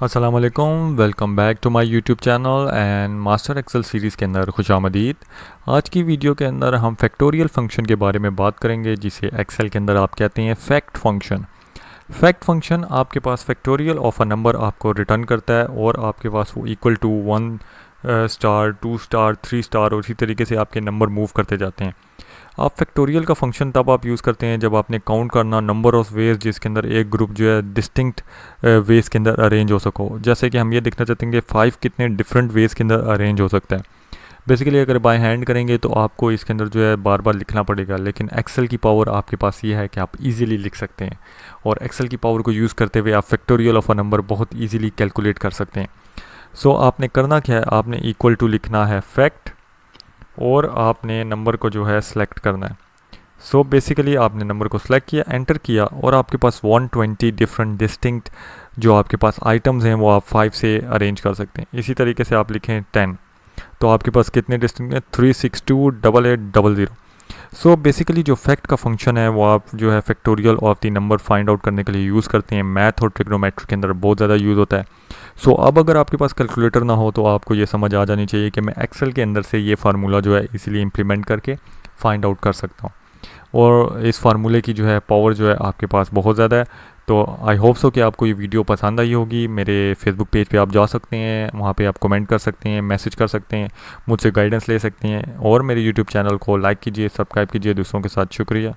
अस्सलाम वालेकुम, welcome back to my YouTube channel and master Excel series के अंदर खुशामदीद। आज की वीडियो के अंदर हम फैक्टोरियल फंक्शन के बारे में बात करेंगे, जिसे एक्सेल के अंदर आप कहते हैं फैक्ट फंक्शन। फैक्ट फंक्शन आपके पास फैक्टोरियल ऑफ अ नंबर आपको रिटर्न करता है और आपके पास वो equal to 1 star 2 star 3 star और इसी तरीके से आपके नंबर मूव करते जाते हैं। आप फैक्टोरियल का फंक्शन तब आप यूज़ करते हैं जब आपने काउंट करना नंबर ऑफ़ वेज जिसके अंदर एक ग्रुप जो है डिस्टिंक्ट वेज के अंदर अरेंज हो सको। जैसे कि हम ये देखना चाहते हैं कि 5 कितने डिफरेंट वेज के अंदर अरेंज हो सकता है। बेसिकली अगर बाय हैंड करेंगे तो आपको इसके अंदर जो है बार बार लिखना पड़ेगा, लेकिन एक्सेल की पावर आपके पास ये है कि आप इजीली लिख सकते हैं और एक्सेल की पावर को यूज़ करते हुए आप फैक्टोरियल ऑफ अ नंबर बहुत इजीली कैलकुलेट कर सकते हैं। सो आपने करना क्या है, आपने इक्वल टू लिखना है फैक्ट और आपने नंबर को जो है सिलेक्ट करना है। सो बेसिकली आपने नंबर को सिलेक्ट किया, एंटर किया और आपके पास 120 डिफरेंट डिस्टिंक्ट जो आपके पास आइटम्स हैं वो आप 5 से अरेंज कर सकते हैं। इसी तरीके से आप लिखें 10 तो आपके पास कितने डिस्टिंक्ट हैं, 3628800। सो बेसिकली जो फैक्ट का फंक्शन है वो आप जो है factorial of the number find out करने के लिए यूज़ करते हैं। मैथ और ट्रिग्नोमेट्री के अंदर बहुत ज़्यादा यूज़ होता है। सो अब अगर आपके पास कैलकुलेटर ना हो तो आपको ये समझ आ जानी चाहिए कि मैं एक्सेल के अंदर से ये फार्मूला जो है इसीलिए इम्प्लीमेंट करके फाइंड आउट कर सकता हूँ और इस फार्मूले की जो है पावर जो है आपके पास बहुत ज़्यादा है। तो आई होप सो कि आपको ये वीडियो पसंद आई होगी। मेरे फेसबुक पेज पे आप जा सकते हैं, वहाँ पे आप कमेंट कर सकते हैं, मैसेज कर सकते हैं, मुझसे गाइडेंस ले सकते हैं और मेरे यूट्यूब चैनल को लाइक कीजिए, सब्सक्राइब कीजिए दूसरों के साथ। शुक्रिया।